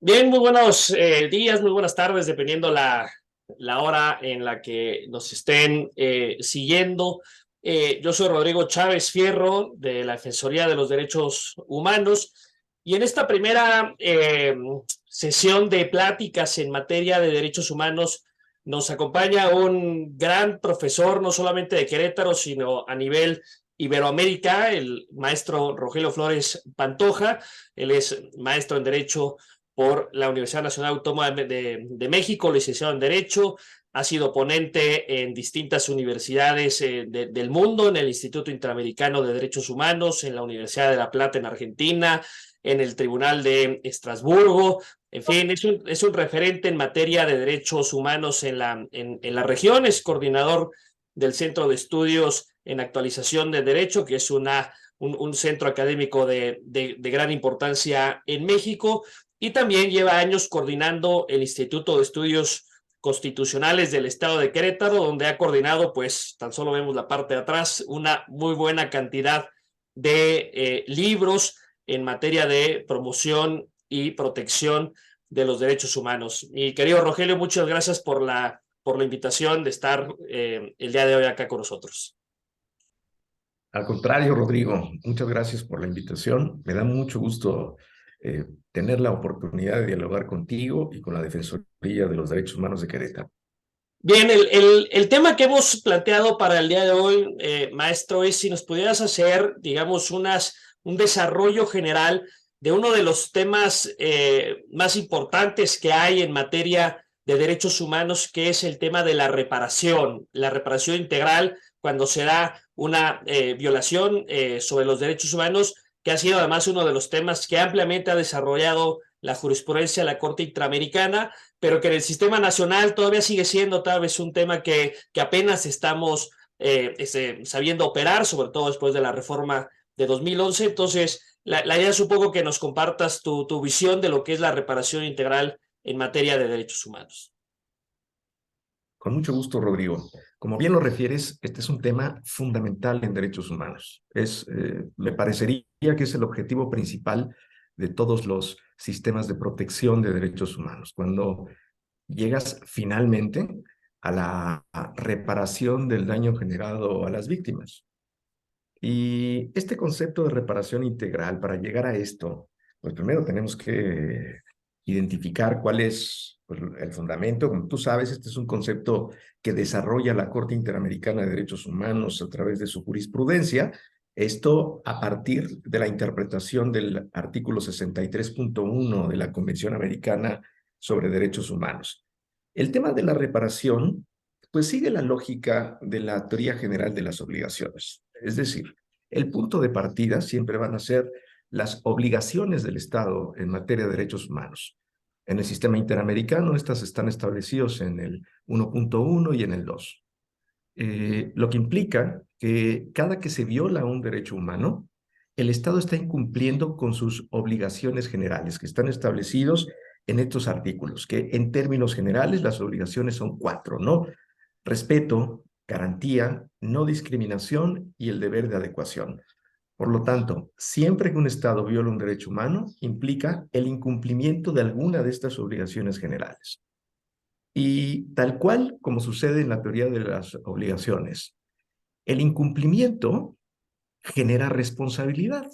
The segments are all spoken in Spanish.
Bien, muy buenos días, muy buenas tardes, dependiendo la hora en la que nos estén siguiendo. Yo soy Rodrigo Chávez Fierro, de la Defensoría de los Derechos Humanos, y en esta primera sesión de pláticas en materia de derechos humanos nos acompaña un gran profesor, no solamente de Querétaro, sino a nivel Iberoamérica, el maestro Rogelio Flores Pantoja. Él es maestro en Derecho por la Universidad Nacional Autónoma de México, licenciado en Derecho, ha sido ponente en distintas universidades del mundo, en el Instituto Interamericano de Derechos Humanos, en la Universidad de La Plata en Argentina, en el Tribunal de Estrasburgo. En fin, es un referente en materia de derechos humanos en la región, es coordinador del Centro de Estudios en Actualización de Derecho, que es un centro académico de gran importancia en México, y también lleva años coordinando el Instituto de Estudios Constitucionales del Estado de Querétaro, donde ha coordinado, pues tan solo vemos la parte de atrás, una muy buena cantidad de libros en materia de promoción y protección de los derechos humanos. Mi querido Rogelio, muchas gracias por la invitación de estar el día de hoy acá con nosotros. Al contrario, Rodrigo, muchas gracias por la invitación. Me da mucho gusto tener la oportunidad de dialogar contigo y con la Defensoría de los Derechos Humanos de Querétaro. Bien, el tema que hemos planteado para el día de hoy, maestro, es si nos pudieras hacer, digamos, un desarrollo general de uno de los temas más importantes que hay en materia de derechos humanos, que es el tema de la reparación integral cuando se da una violación sobre los derechos humanos, que ha sido además uno de los temas que ampliamente ha desarrollado la jurisprudencia de la Corte Interamericana, pero que en el sistema nacional todavía sigue siendo tal vez un tema que apenas estamos sabiendo operar, sobre todo después de la reforma de 2011. Entonces, la idea es un poco que nos compartas tu visión de lo que es la reparación integral en materia de derechos humanos. Con mucho gusto, Rodrigo. Como bien lo refieres, este es un tema fundamental en derechos humanos. Me parecería que es el objetivo principal de todos los sistemas de protección de derechos humanos. Cuando llegas finalmente a la reparación del daño generado a las víctimas. Y este concepto de reparación integral, para llegar a esto, pues primero tenemos que identificar cuál es pues, el fundamento. Como tú sabes, este es un concepto que desarrolla la Corte Interamericana de Derechos Humanos a través de su jurisprudencia. Esto a partir de la interpretación del artículo 63.1 de la Convención Americana sobre Derechos Humanos. El tema de la reparación, pues sigue la lógica de la teoría general de las obligaciones. Es decir, el punto de partida siempre van a ser las obligaciones del Estado en materia de derechos humanos. En el sistema interamericano, estas están establecidas en el 1.1 y en el 2. Lo que implica que cada que se viola un derecho humano, el Estado está incumpliendo con sus obligaciones generales que están establecidos en estos artículos, que en términos generales las obligaciones son cuatro, ¿no? Respeto, garantía, no discriminación y el deber de adecuación. Por lo tanto, siempre que un Estado viola un derecho humano, implica el incumplimiento de alguna de estas obligaciones generales. Y tal cual como sucede en la teoría de las obligaciones, el incumplimiento genera responsabilidad.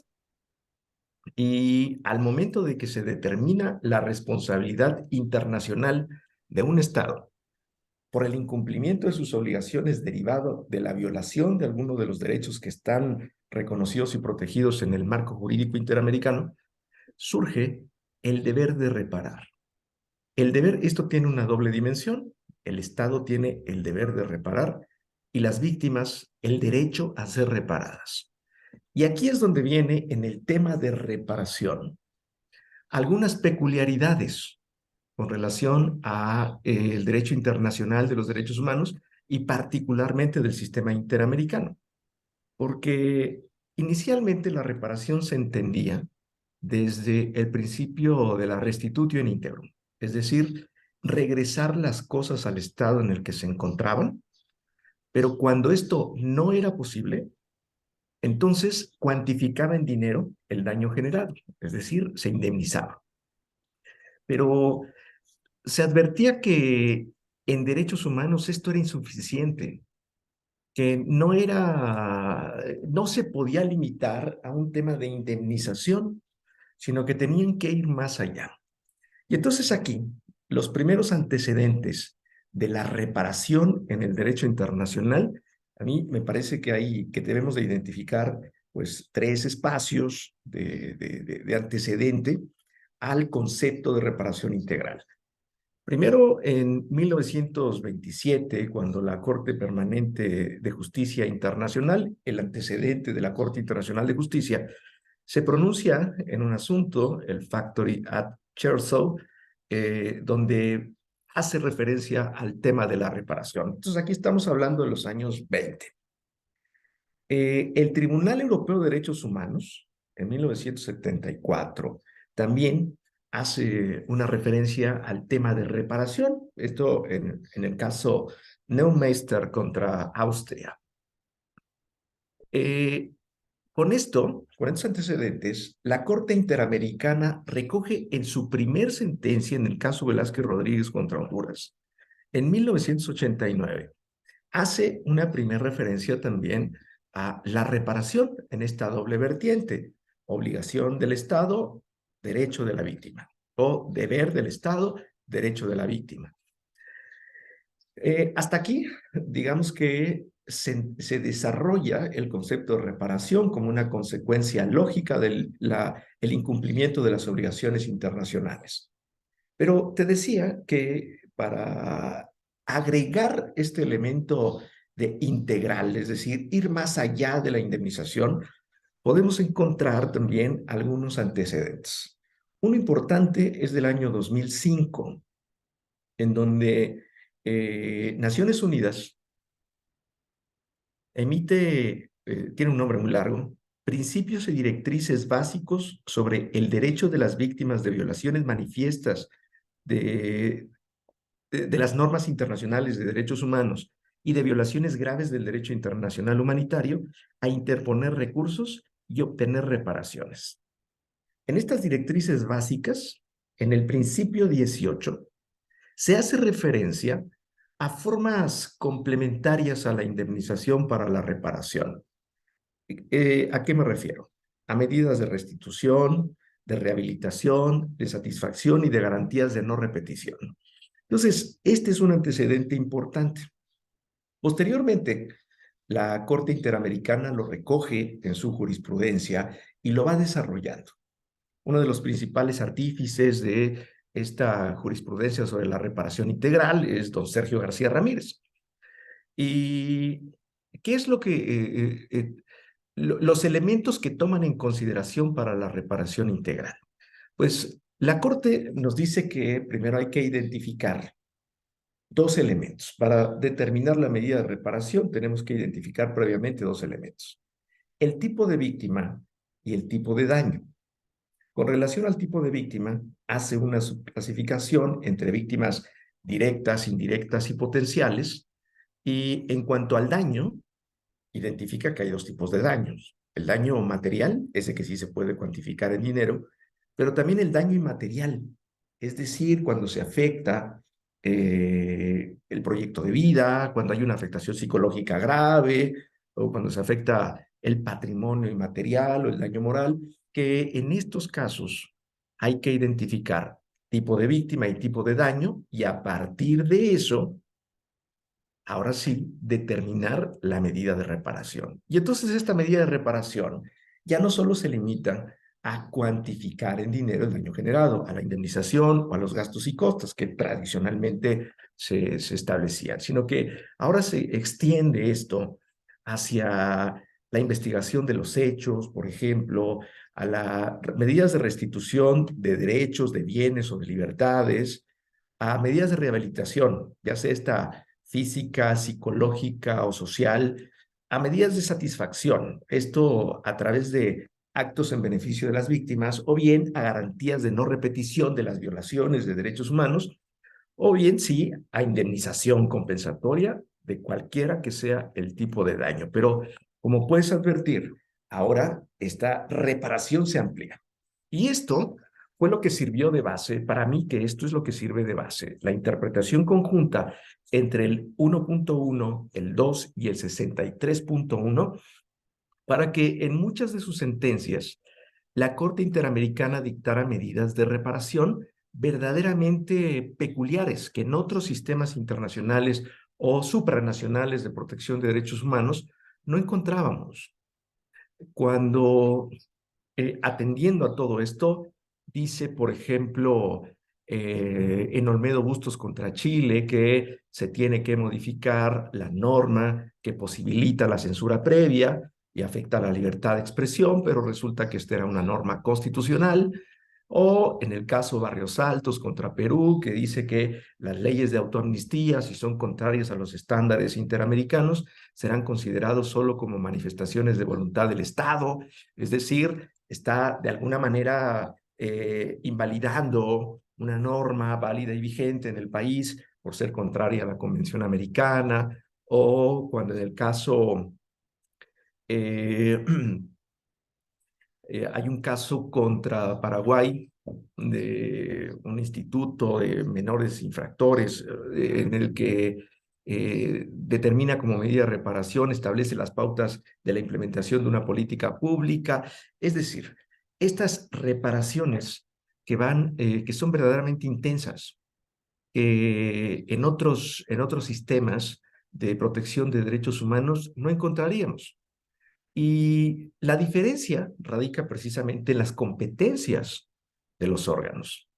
Y al momento de que se determina la responsabilidad internacional de un Estado por el incumplimiento de sus obligaciones derivado de la violación de alguno de los derechos que están reconocidos y protegidos en el marco jurídico interamericano, surge el deber de reparar. Esto tiene una doble dimensión. El Estado tiene el deber de reparar y las víctimas el derecho a ser reparadas. Y aquí es donde viene en el tema de reparación algunas peculiaridades con relación a el derecho internacional de los derechos humanos y particularmente del sistema interamericano, porque inicialmente la reparación se entendía desde el principio de la restitutio in integrum, es decir, regresar las cosas al estado en el que se encontraban, pero cuando esto no era posible, entonces cuantificaba en dinero el daño generado, es decir, se indemnizaba. pero se advertía que en derechos humanos esto era insuficiente, que no se podía limitar a un tema de indemnización, sino que tenían que ir más allá. Y entonces aquí, los primeros antecedentes de la reparación en el derecho internacional, a mí me parece que debemos de identificar pues tres espacios de antecedente al concepto de reparación integral. Primero, en 1927, cuando la Corte Permanente de Justicia Internacional, el antecedente de la Corte Internacional de Justicia, se pronuncia en un asunto, el Factory at Chersow, donde hace referencia al tema de la reparación. Entonces, aquí estamos hablando de los años 20. El Tribunal Europeo de Derechos Humanos, en 1974, también hace una referencia al tema de reparación, esto en el caso Neumeister contra Austria. Con estos antecedentes, la Corte Interamericana recoge en su primer sentencia en el caso Velázquez Rodríguez contra Honduras, en 1989, hace una primera referencia también a la reparación en esta doble vertiente, obligación del Estado, derecho de la víctima, o deber del Estado, derecho de la víctima. Hasta aquí, digamos que se desarrolla el concepto de reparación como una consecuencia lógica del el incumplimiento de las obligaciones internacionales. Pero te decía que para agregar este elemento de integral, es decir, ir más allá de la indemnización, podemos encontrar también algunos antecedentes. Uno importante es del año 2005, en donde Naciones Unidas emite, tiene un nombre muy largo, Principios y Directrices Básicos sobre el Derecho de las Víctimas de Violaciones Manifiestas de, de las normas internacionales de derechos humanos y de violaciones graves del derecho internacional humanitario a interponer recursos y obtener reparaciones. En estas directrices básicas, en el principio 18, se hace referencia a formas complementarias a la indemnización para la reparación. ¿A qué me refiero? A medidas de restitución, de rehabilitación, de satisfacción y de garantías de no repetición. Entonces, este es un antecedente importante. Posteriormente, la Corte Interamericana lo recoge en su jurisprudencia y lo va desarrollando. Uno de los principales artífices de esta jurisprudencia sobre la reparación integral es don Sergio García Ramírez. ¿Y qué es lo que los elementos que toman en consideración para la reparación integral? Pues la Corte nos dice que primero hay que identificar dos elementos. Para determinar la medida de reparación tenemos que identificar previamente dos elementos: el tipo de víctima y el tipo de daño. Con relación al tipo de víctima, hace una subclasificación entre víctimas directas, indirectas y potenciales. Y en cuanto al daño, identifica que hay dos tipos de daños: el daño material, ese que sí se puede cuantificar en dinero, pero también el daño inmaterial, es decir, cuando se afecta el proyecto de vida, cuando hay una afectación psicológica grave, o cuando se afecta el patrimonio inmaterial o el daño moral, que en estos casos hay que identificar tipo de víctima y tipo de daño, y a partir de eso ahora sí, determinar la medida de reparación. Y entonces esta medida de reparación ya no solo se limita a cuantificar en dinero el daño generado, a la indemnización o a los gastos y costos que tradicionalmente se establecían, sino que ahora se extiende esto hacia la investigación de los hechos, por ejemplo, a las medidas de restitución de derechos, de bienes o de libertades, a medidas de rehabilitación, ya sea esta física, psicológica o social, a medidas de satisfacción, esto a través de actos en beneficio de las víctimas, o bien a garantías de no repetición de las violaciones de derechos humanos, o bien sí a indemnización compensatoria de cualquiera que sea el tipo de daño. Pero como puedes advertir, ahora esta reparación se amplía. Y esto fue lo que sirvió de base, para mí que esto es lo que sirve de base, la interpretación conjunta entre el 1.1, el 2 y el 63.1, para que en muchas de sus sentencias la Corte Interamericana dictara medidas de reparación verdaderamente peculiares que en otros sistemas internacionales o supranacionales de protección de derechos humanos no encontrábamos. Cuando, atendiendo a todo esto, dice, por ejemplo, en Olmedo Bustos contra Chile, que se tiene que modificar la norma que posibilita la censura previa y afecta la libertad de expresión, pero resulta que esta era una norma constitucional. O en el caso Barrios Altos contra Perú, que dice que las leyes de autoamnistía, si son contrarias a los estándares interamericanos, serán considerados solo como manifestaciones de voluntad del Estado. Es decir, está de alguna manera invalidando una norma válida y vigente en el país por ser contraria a la Convención Americana, o cuando en el caso eh, hay un caso contra Paraguay de un instituto de menores infractores en el que determina como medida de reparación, establece las pautas de la implementación de una política pública. Es decir, estas reparaciones que son verdaderamente intensas, en otros sistemas de protección de derechos humanos no encontraríamos. Y la diferencia radica precisamente en las competencias de los órganos.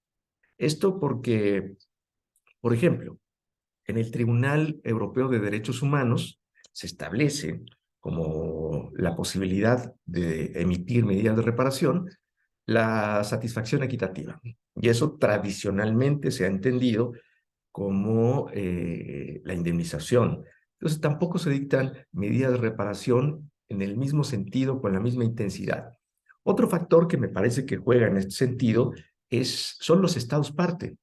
Esto porque, por ejemplo, en el Tribunal Europeo de Derechos Humanos se establece como la posibilidad de emitir medidas de reparación la satisfacción equitativa. Y eso tradicionalmente se ha entendido como la indemnización. Entonces, tampoco se dictan medidas de reparación en el mismo sentido, con la misma intensidad. Otro factor que me parece que juega en este sentido son los estados parte.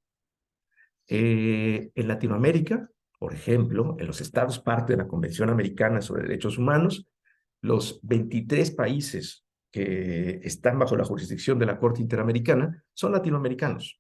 En Latinoamérica, por ejemplo, en los estados parte de la Convención Americana sobre Derechos Humanos, los 23 países que están bajo la jurisdicción de la Corte Interamericana son latinoamericanos.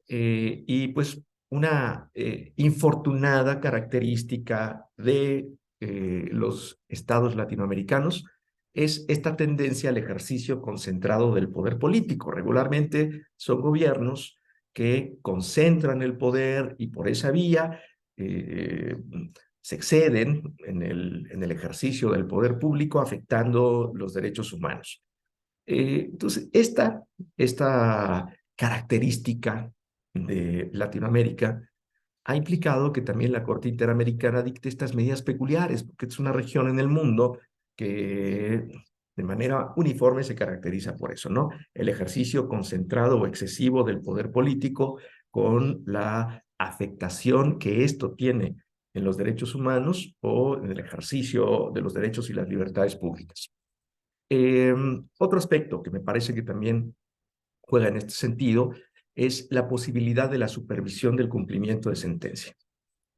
Y pues una infortunada característica de los estados latinoamericanos es esta tendencia al ejercicio concentrado del poder político. Regularmente son gobiernos que concentran el poder y por esa vía eh, se exceden en el ejercicio del poder público, afectando los derechos humanos. Entonces, esta característica de Latinoamérica ha implicado que también la Corte Interamericana dicte estas medidas peculiares, porque es una región en el mundo que de manera uniforme se caracteriza por eso, ¿no? El ejercicio concentrado o excesivo del poder político con la afectación que esto tiene en los derechos humanos o en el ejercicio de los derechos y las libertades públicas. Otro aspecto que me parece que también juega en este sentido es la posibilidad de la supervisión del cumplimiento de sentencia.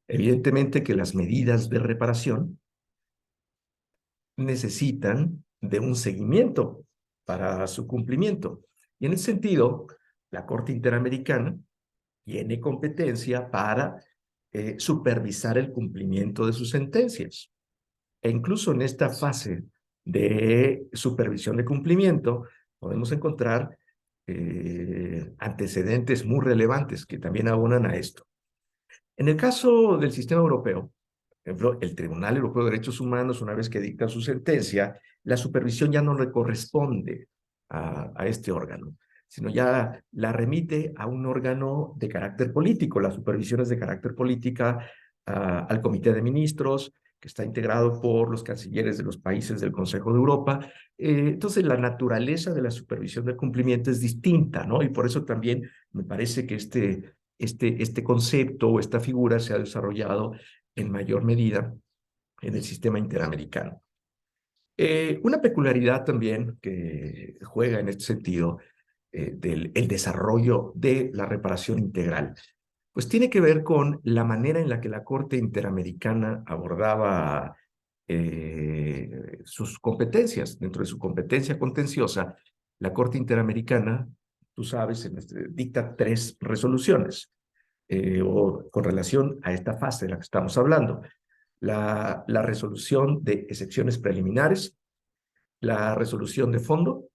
Evidentemente que las medidas de reparación necesitan de un seguimiento para su cumplimiento. Y en ese sentido, la Corte Interamericana tiene competencia para supervisar el cumplimiento de sus sentencias. E incluso en esta fase de supervisión de cumplimiento podemos encontrar antecedentes muy relevantes que también abonan a esto. En el caso del sistema europeo, por ejemplo, el Tribunal Europeo de Derechos Humanos, una vez que dicta su sentencia, la supervisión ya no le corresponde a este órgano, sino ya la remite a un órgano de carácter político. La supervisión es de carácter política al Comité de Ministros, que está integrado por los cancilleres de los países del Consejo de Europa. Entonces, la naturaleza de la supervisión del cumplimiento es distinta, ¿no? Y por eso también me parece que este concepto o esta figura se ha desarrollado en mayor medida en el sistema interamericano. Una peculiaridad también que juega en este sentido del el desarrollo de la reparación integral, pues tiene que ver con la manera en la que la Corte Interamericana abordaba sus competencias. Dentro de su competencia contenciosa, la Corte Interamericana tú sabes, dicta 3 resoluciones o con relación a esta fase de la que estamos hablando. La resolución de excepciones preliminares, la resolución de fondo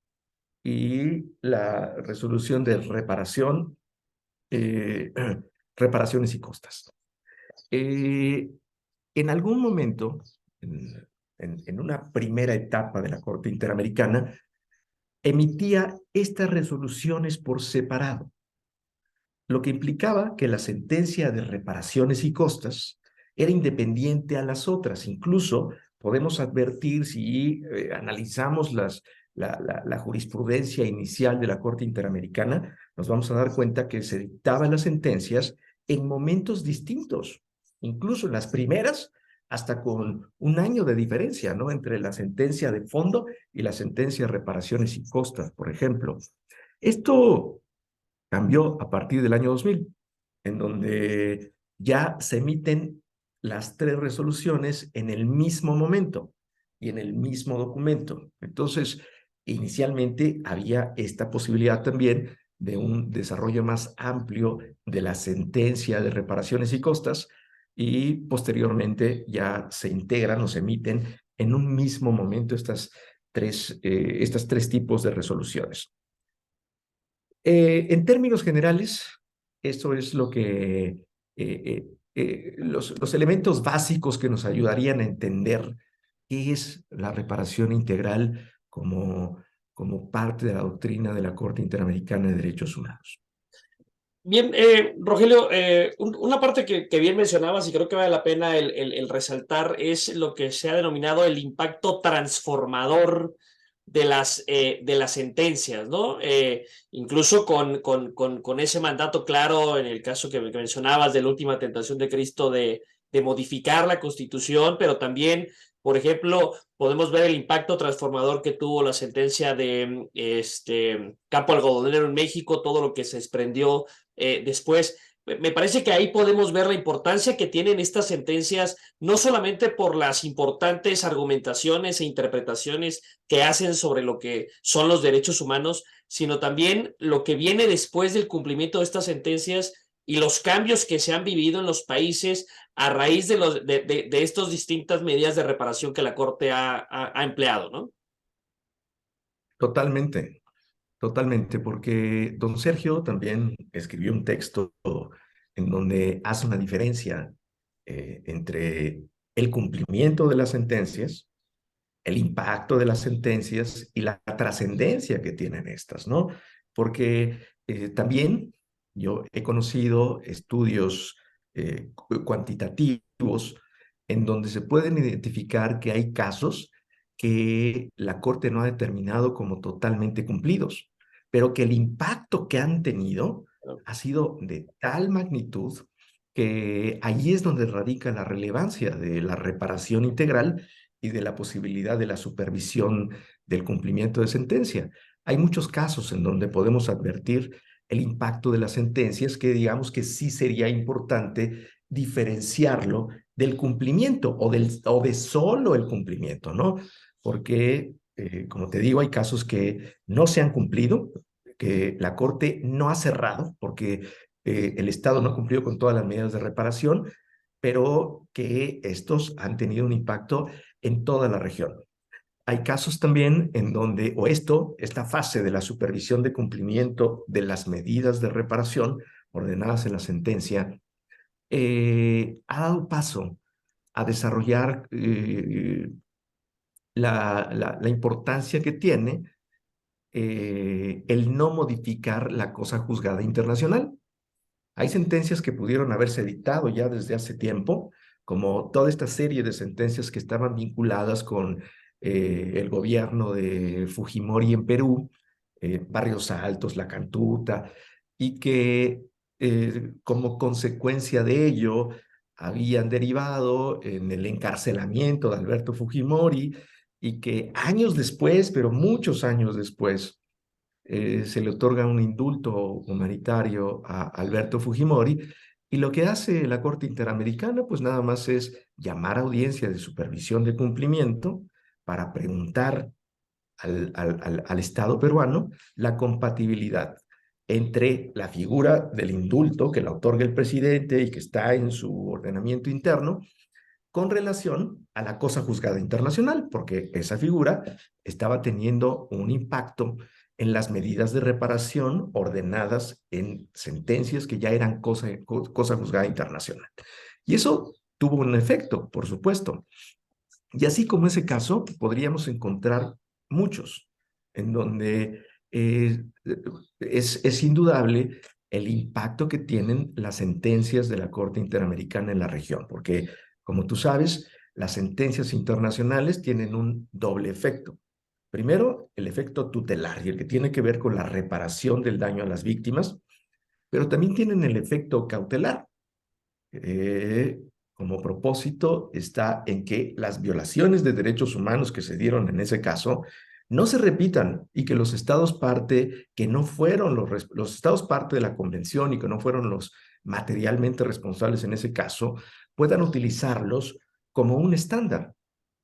y la resolución de reparación, eh, reparaciones y costas. En algún momento, en una primera etapa de la Corte Interamericana, emitía estas resoluciones por separado, lo que implicaba que la sentencia de reparaciones y costas era independiente a las otras. Incluso podemos advertir, si analizamos la jurisprudencia inicial de la Corte Interamericana, nos vamos a dar cuenta que se dictaban las sentencias en momentos distintos, incluso en las primeras, hasta con un año de diferencia, ¿no? Entre la sentencia de fondo y la sentencia de reparaciones y costas, por ejemplo. Esto cambió a partir del año 2000, en donde ya se emiten las 3 resoluciones en el mismo momento y en el mismo documento. Entonces, inicialmente había esta posibilidad también de un desarrollo más amplio de la sentencia de reparaciones y costas, y posteriormente ya se integran o se emiten en un mismo momento estas 3 tipos de resoluciones. En términos generales, eso es lo que los elementos básicos que nos ayudarían a entender qué es la reparación integral como parte de la doctrina de la Corte Interamericana de Derechos Humanos. Bien, Rogelio, una parte que bien mencionabas y creo que vale la pena el resaltar es lo que se ha denominado el impacto transformador de las sentencias, ¿no? Incluso con ese mandato claro en el caso que mencionabas de la última tentación de Cristo de modificar la Constitución, pero también, por ejemplo, podemos ver el impacto transformador que tuvo la sentencia de Campo Algodonero en México, todo lo que se desprendió después. Me parece que ahí podemos ver la importancia que tienen estas sentencias, no solamente por las importantes argumentaciones e interpretaciones que hacen sobre lo que son los derechos humanos, sino también lo que viene después del cumplimiento de estas sentencias y los cambios que se han vivido en los países a raíz de estas distintas medidas de reparación que la Corte ha empleado, ¿no? Totalmente, totalmente, porque don Sergio también escribió un texto en donde hace una diferencia entre el cumplimiento de las sentencias, el impacto de las sentencias y la trascendencia que tienen estas, ¿no? Porque también yo he conocido estudios cuantitativos en donde se pueden identificar que hay casos que la Corte no ha determinado como totalmente cumplidos, pero que el impacto que han tenido ha sido de tal magnitud que allí es donde radica la relevancia de la reparación integral y de la posibilidad de la supervisión del cumplimiento de sentencia. Hay muchos casos en donde podemos advertir el impacto de las sentencias que digamos que sí sería importante diferenciarlo del cumplimiento o de solo el cumplimiento, ¿no? Porque, como te digo, hay casos que no se han cumplido, que la Corte no ha cerrado porque el Estado no ha cumplido con todas las medidas de reparación, pero que estos han tenido un impacto en toda la región. Hay casos también en donde, esta fase de la supervisión de cumplimiento de las medidas de reparación ordenadas en la sentencia, ha dado paso a desarrollar la importancia que tiene el no modificar la cosa juzgada internacional. Hay sentencias que pudieron haberse dictado ya desde hace tiempo, como toda esta serie de sentencias que estaban vinculadas con el gobierno de Fujimori en Perú, Barrios Altos, La Cantuta, y que como consecuencia de ello habían derivado en el encarcelamiento de Alberto Fujimori, y que años después, pero muchos años después, se le otorga un indulto humanitario a Alberto Fujimori, y lo que hace la Corte Interamericana pues nada más es llamar a audiencia de supervisión de cumplimiento para preguntar al Estado peruano la compatibilidad entre la figura del indulto que la otorga el presidente y que está en su ordenamiento interno con relación a la cosa juzgada internacional, porque esa figura estaba teniendo un impacto en las medidas de reparación ordenadas en sentencias que ya eran cosa juzgada internacional. Y eso tuvo un efecto, por supuesto. Y así como ese caso, podríamos encontrar muchos en donde es indudable el impacto que tienen las sentencias de la Corte Interamericana en la región, porque, como tú sabes, las sentencias internacionales tienen un doble efecto. Primero, el efecto tutelar, y el que tiene que ver con la reparación del daño a las víctimas, pero también tienen el efecto cautelar, eh, como propósito está en que las violaciones de derechos humanos que se dieron en ese caso no se repitan y que los estados parte, que no fueron los estados parte de la convención y que no fueron los materialmente responsables en ese caso, puedan utilizarlos como un estándar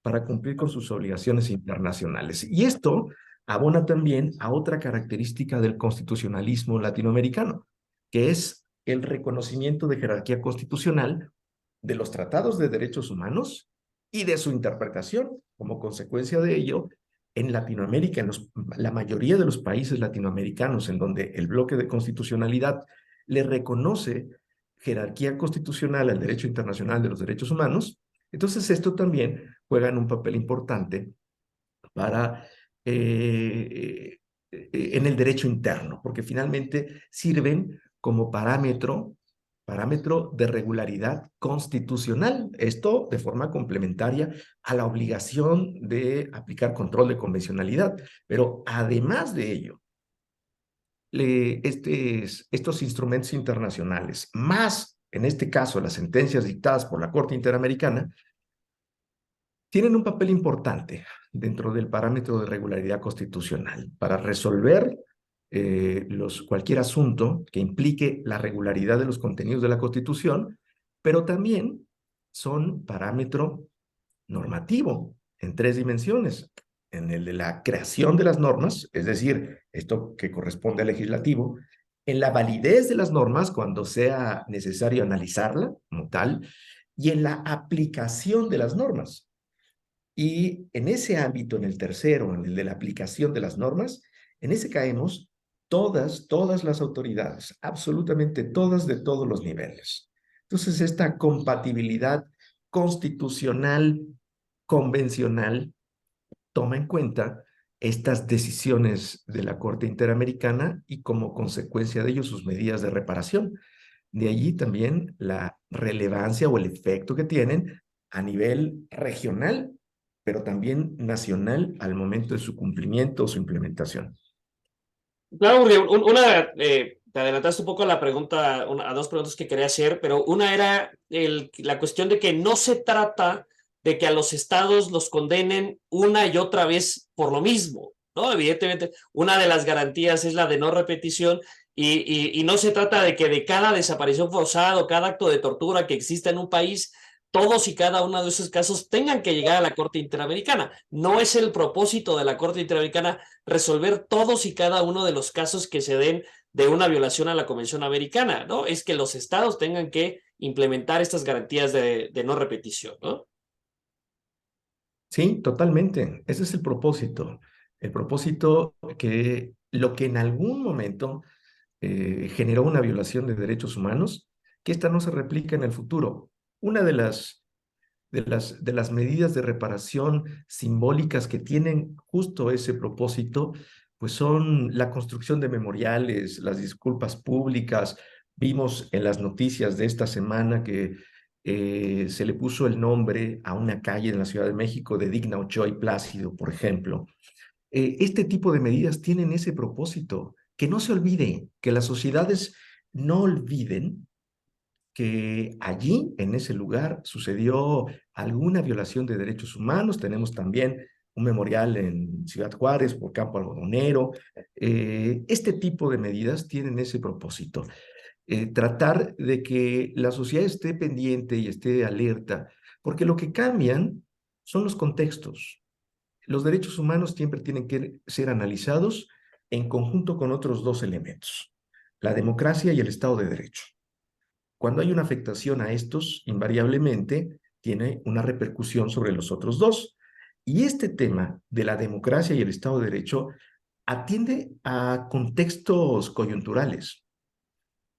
para cumplir con sus obligaciones internacionales. Y esto abona también a otra característica del constitucionalismo latinoamericano, que es el reconocimiento de jerarquía constitucional de los tratados de derechos humanos y de su interpretación. Como consecuencia de ello, en Latinoamérica, la mayoría de los países latinoamericanos en donde el bloque de constitucionalidad le reconoce jerarquía constitucional al derecho internacional de los derechos humanos, entonces esto también juega un papel importante para en el derecho interno, porque finalmente sirven como parámetro de regularidad constitucional. Esto de forma complementaria a la obligación de aplicar control de convencionalidad. Pero además de ello, estos instrumentos internacionales, más en este caso las sentencias dictadas por la Corte Interamericana, tienen un papel importante dentro del parámetro de regularidad constitucional para resolver cualquier asunto que implique la regularidad de los contenidos de la Constitución, pero también son parámetro normativo en tres dimensiones. En el de la creación de las normas, es decir, esto que corresponde al legislativo, en la validez de las normas cuando sea necesario analizarla como tal, y en la aplicación de las normas. Y en ese ámbito, en el tercero, en el de la aplicación de las normas, en ese caemos todas las autoridades, absolutamente todas de todos los niveles. Entonces, esta compatibilidad constitucional, convencional, toma en cuenta estas decisiones de la Corte Interamericana y como consecuencia de ello sus medidas de reparación. De allí también la relevancia o el efecto que tienen a nivel regional, pero también nacional al momento de su cumplimiento o su implementación. Claro, porque te adelantaste un poco a la pregunta, a dos preguntas que quería hacer, pero una era la cuestión de que no se trata de que a los estados los condenen una y otra vez por lo mismo, ¿no? Evidentemente, una de las garantías es la de no repetición y no se trata de que de cada desaparición forzada o cada acto de tortura que exista en un país, todos y cada uno de esos casos tengan que llegar a la Corte Interamericana. No es el propósito de la Corte Interamericana resolver todos y cada uno de los casos que se den de una violación a la Convención Americana, ¿no? Es que los estados tengan que implementar estas garantías de no repetición, ¿no? Sí, totalmente. Ese es el propósito. El propósito que lo que en algún momento generó una violación de derechos humanos, que esta no se replica en el futuro. Una de las medidas de reparación simbólicas que tienen justo ese propósito, pues son la construcción de memoriales, las disculpas públicas. Vimos en las noticias de esta semana que se le puso el nombre a una calle en la Ciudad de México de Digna Ochoa y Plácido, por ejemplo. Este tipo de medidas tienen ese propósito, que no se olvide, que las sociedades no olviden que allí, en ese lugar, sucedió alguna violación de derechos humanos. Tenemos también un memorial en Ciudad Juárez por Campo Algodonero. Este tipo de medidas tienen ese propósito. Tratar de que la sociedad esté pendiente y esté alerta, porque lo que cambian son los contextos. Los derechos humanos siempre tienen que ser analizados en conjunto con otros dos elementos. la democracia y el Estado de Derecho. Cuando hay una afectación a estos, invariablemente tiene una repercusión sobre los otros dos. Y este tema de la democracia y el Estado de Derecho atiende a contextos coyunturales,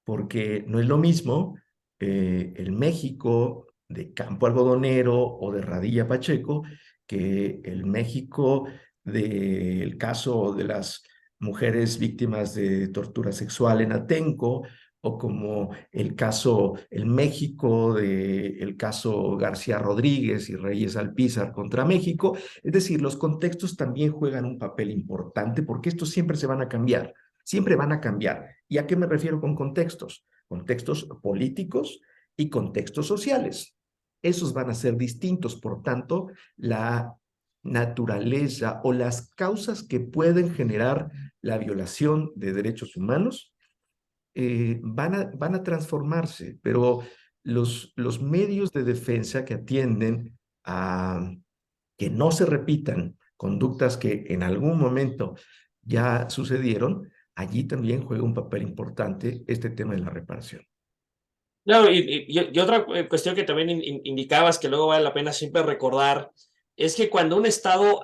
porque no es lo mismo el México de Campo Algodonero o de Radilla Pacheco que el México del caso de las mujeres víctimas de tortura sexual en Atenco, o como el México del caso García Rodríguez y Reyes Alpizar contra México. Es decir, los contextos también juegan un papel importante porque estos siempre se van a cambiar, siempre van a cambiar. ¿Y a qué me refiero con contextos? Contextos políticos y contextos sociales. Esos van a ser distintos, por tanto, la naturaleza o las causas que pueden generar la violación de derechos humanos van a transformarse, pero los medios de defensa que atienden a que no se repitan conductas que en algún momento ya sucedieron, allí también juega un papel importante este tema de la reparación. Claro, y otra cuestión que también indicabas que luego vale la pena siempre recordar es que cuando un Estado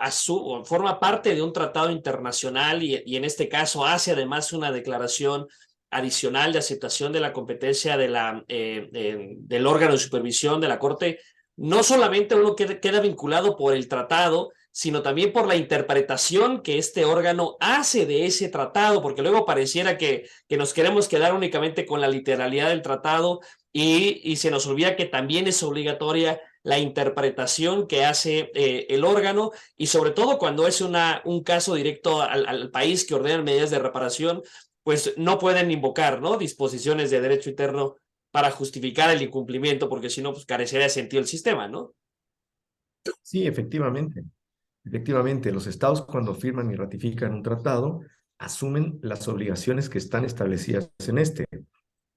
forma parte de un tratado internacional y en este caso hace además una declaración adicional de aceptación de la competencia del órgano de supervisión de la Corte, no solamente uno queda vinculado por el tratado, sino también por la interpretación que este órgano hace de ese tratado, porque luego pareciera que nos queremos quedar únicamente con la literalidad del tratado y se nos olvida que también es obligatoria la interpretación que hace el órgano y sobre todo cuando es un caso directo al país que ordena medidas de reparación, pues no pueden invocar, ¿no?, disposiciones de derecho interno para justificar el incumplimiento, porque si no, pues carecería de sentido el sistema, ¿no? Sí, efectivamente. Efectivamente, los estados cuando firman y ratifican un tratado asumen las obligaciones que están establecidas en este.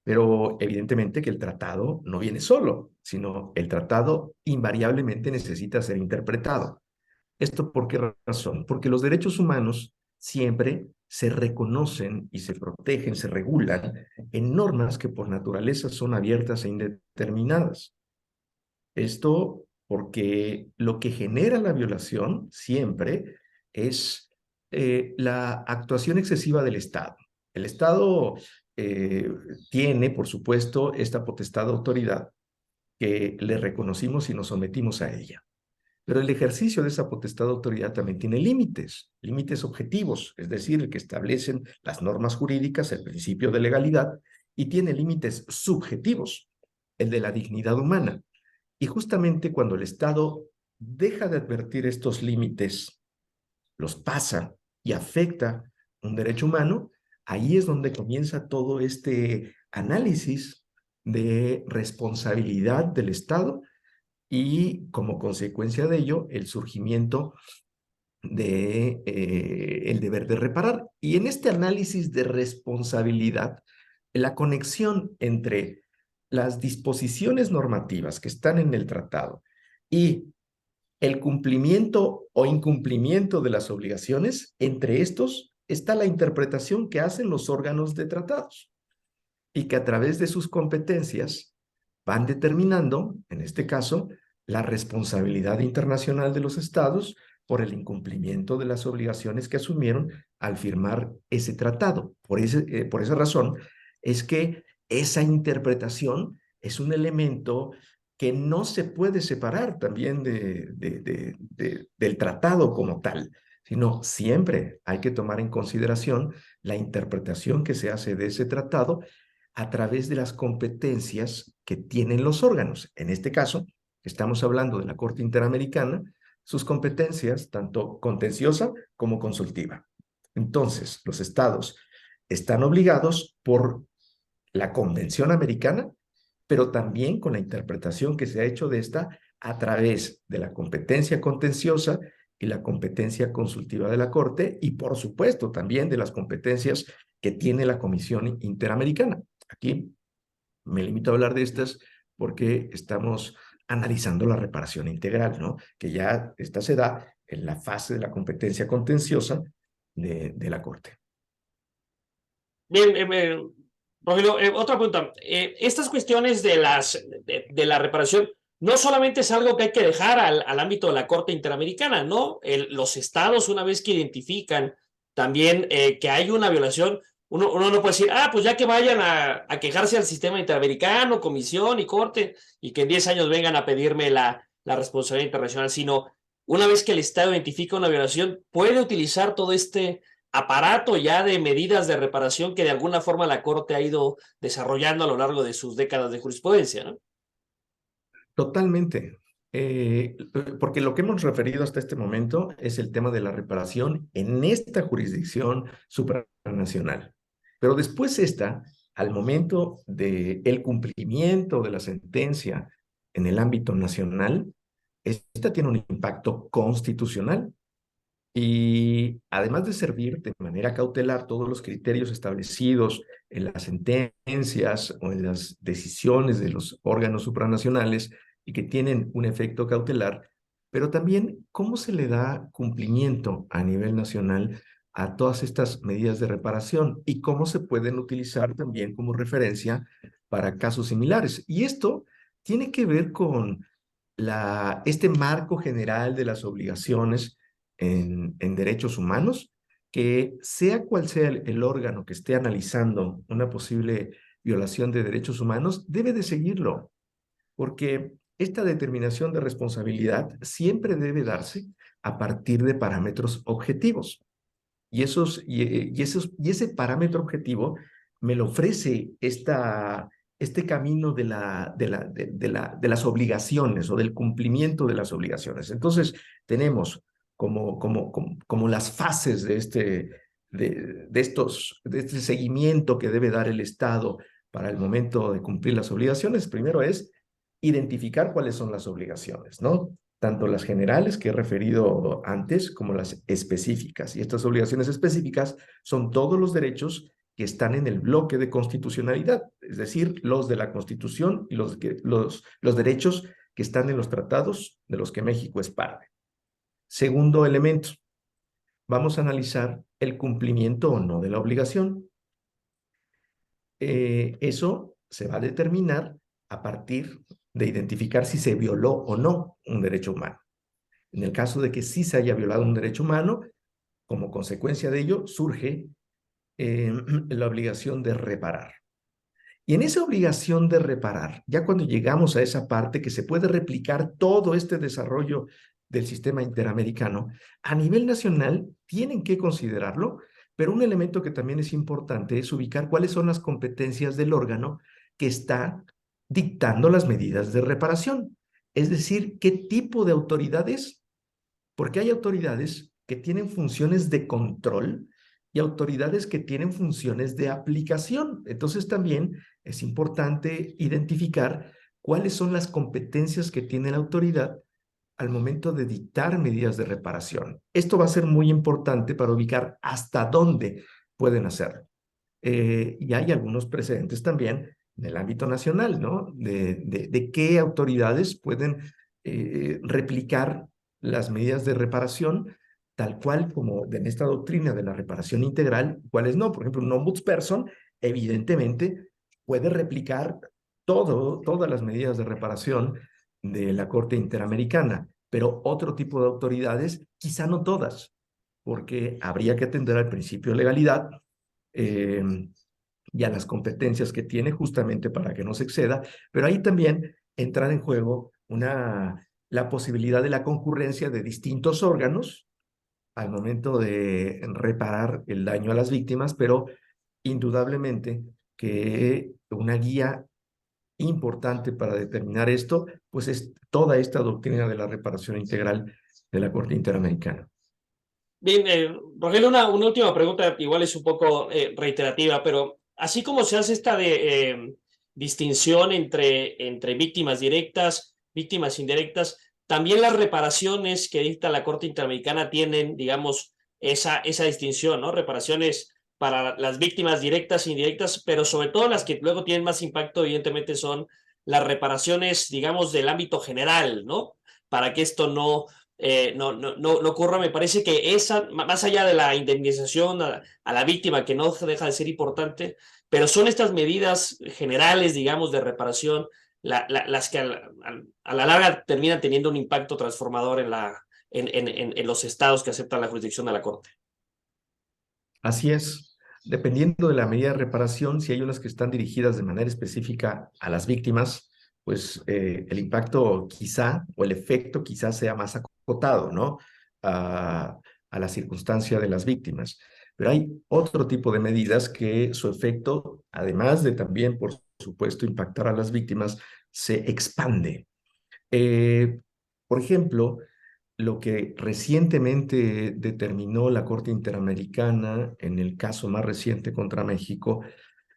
Pero evidentemente que el tratado no viene solo, sino el tratado invariablemente necesita ser interpretado. ¿Esto por qué razón? Porque los derechos humanos siempre se reconocen y se protegen, se regulan en normas que por naturaleza son abiertas e indeterminadas. Esto porque lo que genera la violación siempre es la actuación excesiva del Estado. El Estado eh, tiene, por supuesto, esta potestad de autoridad que le reconocimos y nos sometimos a ella. Pero el ejercicio de esa potestad de autoridad también tiene límites, límites objetivos, es decir, el que establecen las normas jurídicas, el principio de legalidad, y tiene límites subjetivos, el de la dignidad humana. Y justamente cuando el Estado deja de advertir estos límites, los pasa y afecta un derecho humano, ahí es donde comienza todo este análisis de responsabilidad del Estado y como consecuencia de ello el surgimiento de el deber de reparar. Y en este análisis de responsabilidad, la conexión entre las disposiciones normativas que están en el tratado y el cumplimiento o incumplimiento de las obligaciones, entre estos está la interpretación que hacen los órganos de tratados y que a través de sus competencias van determinando, en este caso, la responsabilidad internacional de los estados por el incumplimiento de las obligaciones que asumieron al firmar ese tratado. Por esa razón es que esa interpretación es un elemento que no se puede separar también del tratado como tal, sino siempre hay que tomar en consideración la interpretación que se hace de ese tratado a través de las competencias que tienen los órganos. En este caso, estamos hablando de la Corte Interamericana, sus competencias, tanto contenciosa como consultiva. Entonces, los estados están obligados por la Convención Americana, pero también con la interpretación que se ha hecho de esta a través de la competencia contenciosa y la competencia consultiva de la Corte y, por supuesto, también de las competencias que tiene la Comisión Interamericana. Aquí me limito a hablar de estas porque estamos analizando la reparación integral, ¿no? Que ya esta se da en la fase de la competencia contenciosa de la Corte. Bien, Rogelio, otra pregunta. Estas cuestiones de de la reparación no solamente es algo que hay que dejar al ámbito de la Corte Interamericana, ¿no? Los estados, una vez que identifican también que hay una violación, uno no puede decir, pues ya que vayan a quejarse al sistema interamericano, comisión y corte, y que en 10 años vengan a pedirme la responsabilidad internacional, sino una vez que el estado identifica una violación, puede utilizar todo este aparato ya de medidas de reparación que de alguna forma la Corte ha ido desarrollando a lo largo de sus décadas de jurisprudencia, ¿no? Totalmente. Porque lo que hemos referido hasta este momento es el tema de la reparación en esta jurisdicción supranacional. Pero después al momento del cumplimiento de la sentencia en el ámbito nacional, esta tiene un impacto constitucional. Y además de servir de manera cautelar todos los criterios establecidos en las sentencias o en las decisiones de los órganos supranacionales y que tienen un efecto cautelar, pero también cómo se le da cumplimiento a nivel nacional a todas estas medidas de reparación y cómo se pueden utilizar también como referencia para casos similares. Y esto tiene que ver con este marco general de las obligaciones en derechos humanos, que sea cual sea el órgano que esté analizando una posible violación de derechos humanos, debe de seguirlo, porque esta determinación de responsabilidad siempre debe darse a partir de parámetros objetivos. Y ese parámetro objetivo me lo ofrece este camino de las obligaciones o del cumplimiento de las obligaciones. Entonces, tenemos como las fases de este seguimiento que debe dar el Estado para el momento de cumplir las obligaciones. Primero es identificar cuáles son las obligaciones, ¿no? Tanto las generales que he referido antes como las específicas. Y estas obligaciones específicas son todos los derechos que están en el bloque de constitucionalidad, es decir, los de la Constitución y los derechos que están en los tratados de los que México es parte. Segundo elemento, vamos a analizar el cumplimiento o no de la obligación. Eso se va a determinar a partir de identificar si se violó o no un derecho humano. En el caso de que sí se haya violado un derecho humano, como consecuencia de ello surge la obligación de reparar. Y en esa obligación de reparar, ya cuando llegamos a esa parte que se puede replicar todo este desarrollo del sistema interamericano, a nivel nacional tienen que considerarlo, pero un elemento que también es importante es ubicar cuáles son las competencias del órgano que está dictando las medidas de reparación. Es decir, qué tipo de autoridades, porque hay autoridades que tienen funciones de control y autoridades que tienen funciones de aplicación. Entonces también es importante identificar cuáles son las competencias que tiene la autoridad al momento de dictar medidas de reparación. Esto va a ser muy importante para ubicar hasta dónde pueden hacerlo. Y hay algunos precedentes también en el ámbito nacional, ¿no? De qué autoridades pueden replicar las medidas de reparación tal cual como en esta doctrina de la reparación integral, cuáles no. Por ejemplo, un ombudsperson evidentemente puede replicar todas las medidas de reparación de la Corte Interamericana, pero otro tipo de autoridades, quizá no todas, porque habría que atender al principio de legalidad eh, y a las competencias que tiene justamente para que no se exceda, pero ahí también entrar en juego la posibilidad de la concurrencia de distintos órganos al momento de reparar el daño a las víctimas, pero indudablemente que una guía importante para determinar esto, pues es toda esta doctrina de la reparación integral de la Corte Interamericana. Bien, Rogelio, una última pregunta, igual es un poco reiterativa, pero así como se hace esta distinción entre víctimas directas, víctimas indirectas, también las reparaciones que dicta la Corte Interamericana tienen, digamos, esa distinción, ¿no? Reparaciones para las víctimas directas e indirectas, pero sobre todo las que luego tienen más impacto, evidentemente, son las reparaciones, digamos, del ámbito general, ¿no? Para que esto no ocurra. Me parece que esa, más allá de la indemnización a la víctima, que no deja de ser importante, pero son estas medidas generales, digamos, de reparación, las que a la larga terminan teniendo un impacto transformador en los estados que aceptan la jurisdicción de la Corte. Así es. Dependiendo de la medida de reparación, si hay unas que están dirigidas de manera específica a las víctimas, pues el impacto quizá o el efecto quizá sea más acotado, ¿no? A, a la circunstancia de las víctimas. Pero hay otro tipo de medidas que su efecto, además de también, por supuesto, impactar a las víctimas, se expande. Eh, por ejemplo, lo que recientemente determinó la Corte Interamericana en el caso más reciente contra México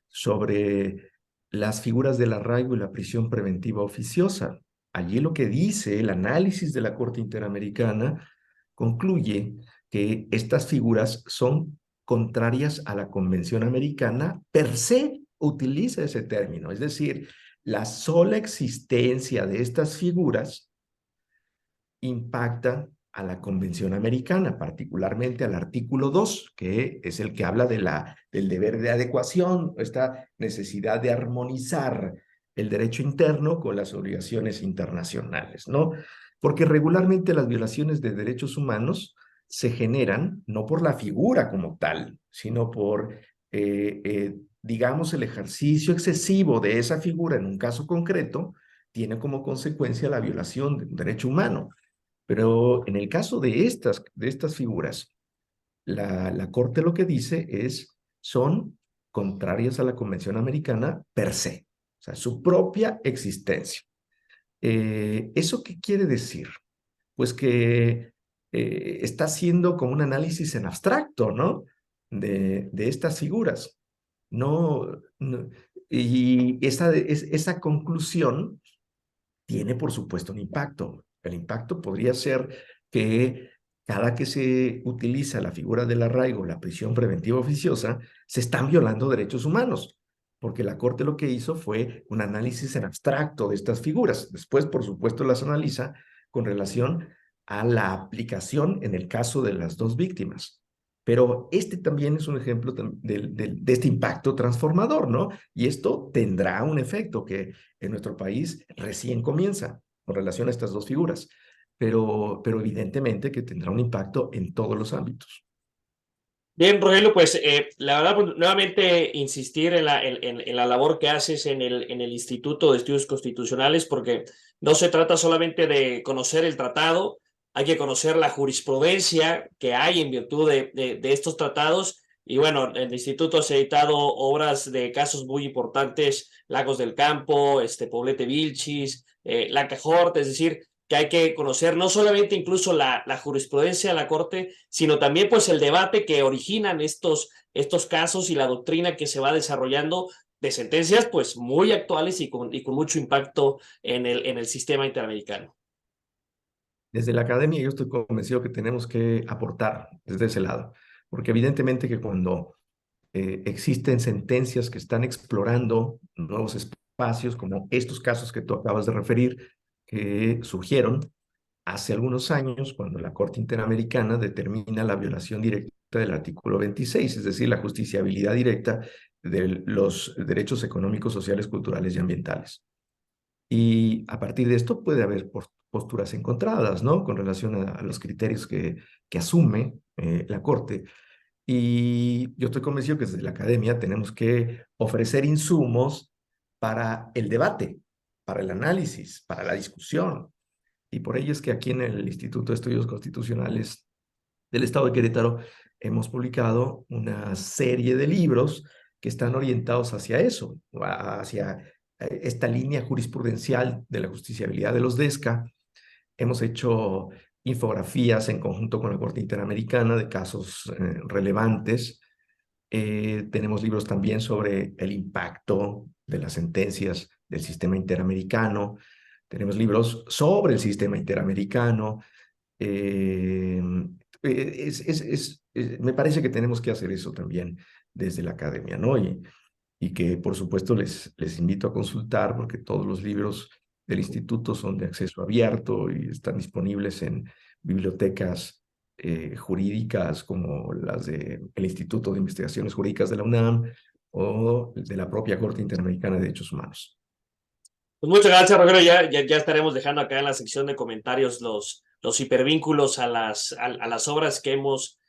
sobre las figuras del arraigo y la prisión preventiva oficiosa. Allí lo que dice el análisis de la Corte Interamericana concluye que estas figuras son contrarias a la Convención Americana per se, utiliza ese término, es decir, la sola existencia de estas figuras impacta a la Convención Americana, particularmente al artículo 2, que es el que habla del deber de adecuación, esta necesidad de armonizar el derecho interno con las obligaciones internacionales, ¿no? Porque regularmente las violaciones de derechos humanos se generan no por la figura como tal, sino por, digamos, el ejercicio excesivo de esa figura en un caso concreto, tiene como consecuencia la violación de un derecho humano. Pero en el caso de estas figuras, la Corte lo que dice es, son contrarias a la Convención Americana per se, o sea, su propia existencia. ¿Eso qué quiere decir? Pues que está haciendo como un análisis en abstracto, ¿no? De estas figuras. No, no, y esa conclusión tiene, por supuesto, un impacto. El impacto podría ser que cada que se utiliza la figura del arraigo, la prisión preventiva oficiosa, se están violando derechos humanos, porque la Corte lo que hizo fue un análisis en abstracto de estas figuras. Después, por supuesto, las analiza con relación a la aplicación en el caso de las dos víctimas. Pero este también es un ejemplo de este impacto transformador, ¿no? Y esto tendrá un efecto que en nuestro país recién comienza con relación a estas dos figuras, pero evidentemente que tendrá un impacto en todos los ámbitos. Bien, Rogelio, pues la verdad, pues, nuevamente insistir en la labor que haces en el Instituto de Estudios Constitucionales, porque no se trata solamente de conocer el tratado, hay que conocer la jurisprudencia que hay en virtud de estos tratados. Y bueno, el instituto ha editado obras de casos muy importantes, Lagos del Campo, Poblete Vilchis, La Cajorte, es decir, que hay que conocer no solamente incluso la jurisprudencia de la Corte, sino también pues el debate que originan estos casos y la doctrina que se va desarrollando de sentencias pues muy actuales y con mucho impacto en el sistema interamericano. Desde la academia yo estoy convencido que tenemos que aportar desde ese lado, porque evidentemente que cuando existen sentencias que están explorando nuevos espacios, como estos casos que tú acabas de referir, que surgieron hace algunos años cuando la Corte Interamericana determina la violación directa del artículo 26, es decir, la justiciabilidad directa de los derechos económicos, sociales, culturales y ambientales. Y a partir de esto puede haber posturas encontradas, ¿no? Con relación a los criterios que asume la Corte. Y yo estoy convencido que desde la academia tenemos que ofrecer insumos para el debate, para el análisis, para la discusión. Y por ello es que aquí en el Instituto de Estudios Constitucionales del Estado de Querétaro hemos publicado una serie de libros que están orientados hacia eso, hacia esta línea jurisprudencial de la justiciabilidad de los DESCA. Hemos hecho infografías en conjunto con la Corte Interamericana de casos relevantes. Tenemos libros también sobre el impacto de las sentencias del sistema interamericano. Tenemos libros sobre el sistema interamericano. Eh, me parece que tenemos que hacer eso también desde la academia, ¿no? Y que por supuesto les invito a consultar porque todos los libros del instituto son de acceso abierto y están disponibles en bibliotecas jurídicas como las del Instituto de Investigaciones Jurídicas de la UNAM o de la propia Corte Interamericana de Derechos Humanos. Pues muchas gracias, Rogelio. Ya estaremos dejando acá en la sección de comentarios los hipervínculos a las obras que hemos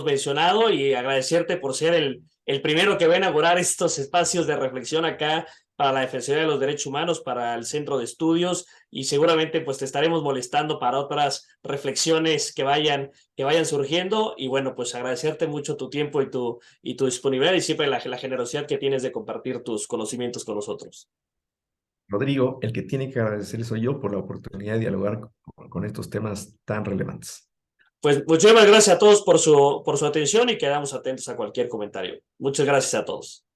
mencionado, y agradecerte por ser el primero que va a inaugurar estos espacios de reflexión acá para la Defensoría de los Derechos Humanos, para el Centro de Estudios, y seguramente pues te estaremos molestando para otras reflexiones que vayan surgiendo. Y bueno, pues agradecerte mucho tu tiempo y tu disponibilidad, y siempre la generosidad que tienes de compartir tus conocimientos con nosotros. Rodrigo, el que tiene que agradecer soy yo por la oportunidad de dialogar con estos temas tan relevantes. Pues muchísimas gracias a todos por su atención, y quedamos atentos a cualquier comentario. Muchas gracias a todos.